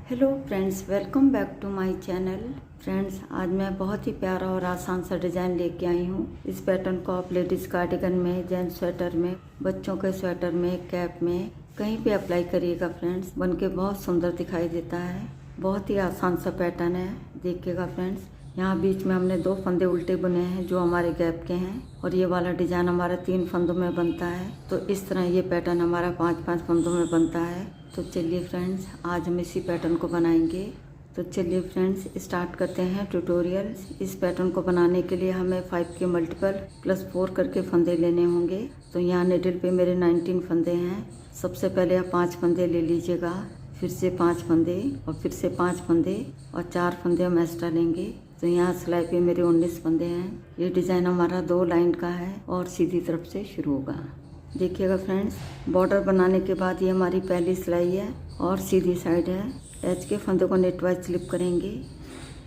Hello friends, welcome back to my channel. Friends, आज मैं बहुत ही प्यारा और आसान सा डिज़ाइन लेके आई हूँ। इस पैटर्न को आप लेडीज़ कार्डिगन में, जेंट्स स्वेटर में, बच्चों के स्वेटर में, कैप में कहीं पे अप्लाई करिएगा। फ्रेंड्स, बनके बहुत सुंदर दिखाई देता है। बहुत ही आसान सा पैटर्न है, देखिएगा फ्रेंड्स। यहाँ बीच में हमने 2 फंदे उल्टे बुने हैं जो हमारे गैप के हैं, और ये वाला डिज़ाइन हमारा 3 फंदों में बनता है। तो इस तरह ये पैटर्न हमारा 5-5 फंदों में बनता है। तो चलिए फ्रेंड्स, आज हम इसी पैटर्न को बनाएंगे। तो चलिए फ्रेंड्स, स्टार्ट करते हैं ट्यूटोरियल। इस पैटर्न को बनाने के लिए हमें 5 के मल्टीपल +4 करके फंदे लेने होंगे। तो यहाँ निडल पे मेरे 19 फंदे हैं। सबसे पहले आप 5 फंदे ले लीजिएगा, फिर से 5 फंदे, और फिर से 5 फंदे, और 4 फंदे हम एक्स्ट्रा लेंगे। तो यहाँ सिलाई पे मेरे 19 फंदे हैं। ये डिज़ाइन हमारा 2 लाइन का है और सीधी तरफ से शुरू होगा। देखिएगा फ्रेंड्स, बॉर्डर बनाने के बाद ये हमारी पहली सिलाई है और सीधी साइड है। एज के फंदे को नेट वाइज स्लिप करेंगे,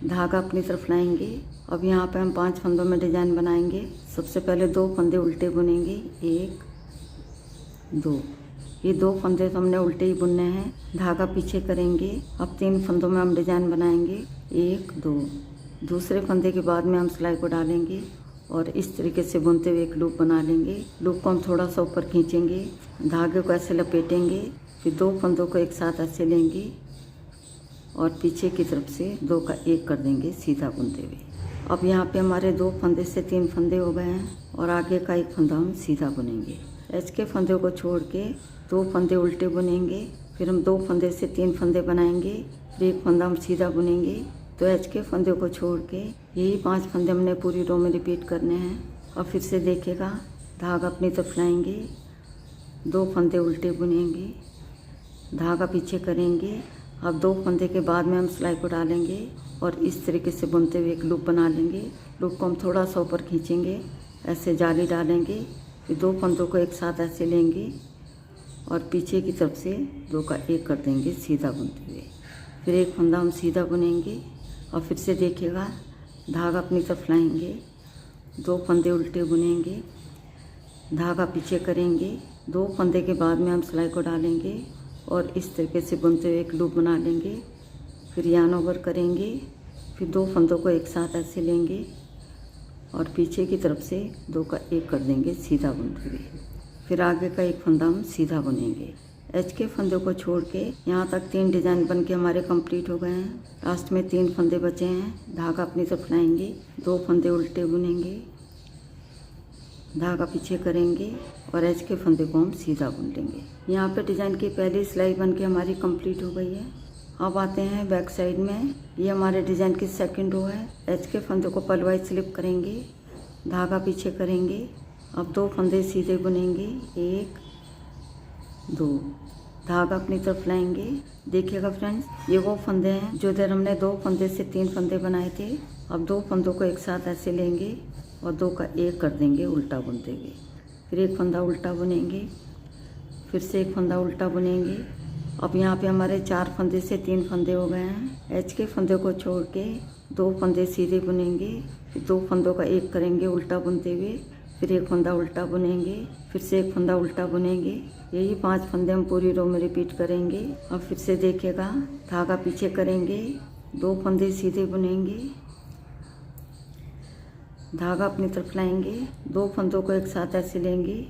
धागा अपनी तरफ लाएंगे। अब यहाँ पे हम 5 फंदों में डिज़ाइन बनाएंगे। सबसे पहले 2 फंदे उल्टे बुनेंगे, 1 2। ये 2 फंदे तो हमने उल्टे ही बुनने हैं, धागा पीछे करेंगे। अब 3 फंदों में हम डिज़ाइन बनाएंगे, 1 2। दूसरे फंदे के बाद में हम सिलाई को डालेंगे और इस तरीके से बुनते हुए एक लूप बना लेंगे। लूप को हम थोड़ा सा ऊपर खींचेंगे, धागे को ऐसे लपेटेंगे, फिर 2 फंदों को एक साथ ऐसे लेंगे और पीछे की तरफ से 2 का 1 कर देंगे सीधा बुनते हुए। अब यहाँ पे हमारे 2 फंदे से 3 फंदे हो गए हैं और आगे का 1 फंदा हम सीधा बुनेंगे। एच के फंदे को छोड़ के 2 फंदे उल्टे बुनेंगे, फिर हम 2 फंदे से 3 फंदे बनाएंगे, फिर 1 फंदा हम सीधा बुनेंगे। तो एच के फंदे को छोड़ के यही 5 फंदे हमने पूरी रो में रिपीट करने हैं। और फिर से देखिएगा, धागा अपनी तरफ लाएंगे, 2 फंदे उल्टे बुनेंगे, धागा पीछे करेंगे। अब 2 फंदे के बाद में हम सिलाई को डालेंगे और इस तरीके से बुनते हुए एक लूप बना लेंगे। लूप को हम थोड़ा सा ऊपर खींचेंगे, ऐसे जाली डालेंगे, फिर 2 फंदों को एक साथ ऐसे लेंगे और पीछे की तरफ से 2 का 1 कर देंगे सीधा बुनते हुए। फिर 1 फंदा हम सीधा बुनेंगे और फिर से देखिएगा, धागा अपनी तरफ लाएंगे, 2 फंदे उल्टे बुनेंगे, धागा पीछे करेंगे। 2 फंदे के बाद में हम सिलाई को डालेंगे और इस तरीके से बुनते हुए एक लूप बना लेंगे। फिर यार्न ओवर करेंगे, फिर 2 फंदों को एक साथ ऐसे लेंगे और पीछे की तरफ से 2 का 1 कर देंगे सीधा बुनते हुए। फिर आगे का 1 फंदा हम सीधा बुनेंगे। एच के फंदे को छोड़ के यहाँ तक 3 डिज़ाइन बन के हमारे कंप्लीट हो गए हैं। लास्ट में 3 फंदे बचे हैं, धागा अपनी तरफ लाएंगे, 2 फंदे उल्टे बुनेंगे, धागा पीछे करेंगे और एच के फंदे को हम सीधा बुन लेंगे। यहाँ पे डिज़ाइन की पहली सिलाई बन के हमारी कंप्लीट हो गई है। अब आते हैं बैक साइड में। ये हमारे डिज़ाइन की सेकंड रो है। एच के फंदे को पलवाइज स्लिप करेंगे, धागा पीछे करेंगे। अब 2 फंदे सीधे बुनेंगे, 1 2, धागा अपनी तरफ लाएंगे। देखिएगा फ्रेंड्स, ये वो फंदे हैं जो इधर हमने 2 फंदे से 3 फंदे बनाए थे। अब 2 फंदों को एक साथ ऐसे लेंगे और 2 का 1 कर देंगे उल्टा बुनते हुए। फिर 1 फंदा उल्टा बुनेंगे, फिर से 1 फंदा उल्टा बुनेंगे। अब यहाँ पे हमारे 4 फंदे से 3 फंदे हो गए हैं। एच के फंदे को छोड़ के 2 फंदे सीधे बुनेंगे, फिर 2 फंदों का 1 करेंगे उल्टा बुनते हुए, फिर 1 फंदा उल्टा बुनेंगे, फिर से 1 फंदा उल्टा बुनेंगे। यही 5 फंदे हम पूरी रो में रिपीट करेंगे। अब फिर से देखिएगा, धागा पीछे करेंगे, 2 फंदे सीधे बुनेंगे, धागा अपनी तरफ लाएंगे, 2 फंदों को एक साथ ऐसे लेंगे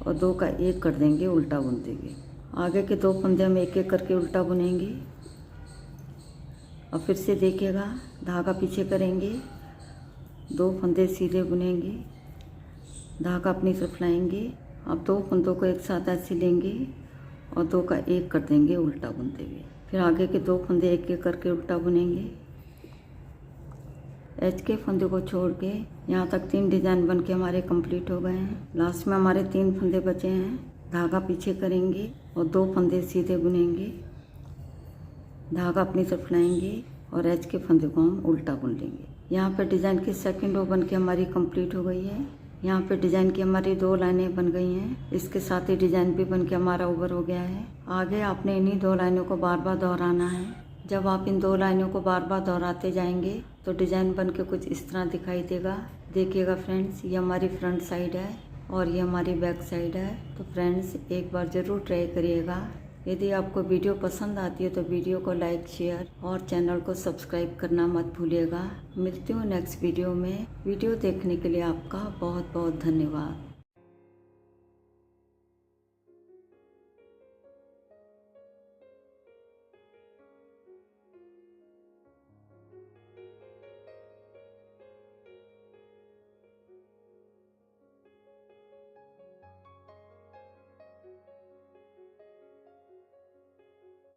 और 2 का 1 कर देंगे उल्टा बुनते हुए। आगे के 2 फंदे हम 1-1 करके उल्टा बुनेंगे। और फिर से देखिएगा, धागा पीछे करेंगे, 2 फंदे सीधे बुनेंगे, धागा अपनी तरफ लाएंगे। अब 2 फंदों को एक साथ ऐसे लेंगे और 2 का 1 कर देंगे उल्टा बुनते हुए। फिर आगे के 2 फंदे 1-1 करके उल्टा बुनेंगे। एच के फंदे को छोड़ के यहाँ तक 3 डिज़ाइन बन के हमारे कंप्लीट हो गए हैं। लास्ट में हमारे 3 फंदे बचे हैं, धागा पीछे करेंगे और 2 फंदे सीधे बुनेंगे, धागा अपनी तरफ लाएंगे और एच के फंदे को हम उल्टा बुन लेंगे। यहाँ पर डिज़ाइन की सेकंड रो बन के हमारी कंप्लीट हो गई है। यहाँ पे डिज़ाइन की हमारी 2 लाइनें बन गई हैं। इसके साथ ही डिज़ाइन भी बन के हमारा ओवर हो गया है। आगे आपने इन्हीं 2 लाइनों को बार बार दोहराना है। जब आप इन 2 लाइनों को बार बार दोहराते जाएंगे तो डिज़ाइन बन के कुछ इस तरह दिखाई देगा। देखिएगा फ्रेंड्स, ये हमारी फ्रंट साइड है और ये हमारी बैक साइड है। तो फ्रेंड्स, एक बार ज़रूर ट्राई करिएगा। यदि आपको वीडियो पसंद आती है तो वीडियो को लाइक, शेयर और चैनल को सब्सक्राइब करना मत भूलिएगा। मिलती हूँ नेक्स्ट वीडियो में। वीडियो देखने के लिए आपका बहुत बहुत धन्यवाद।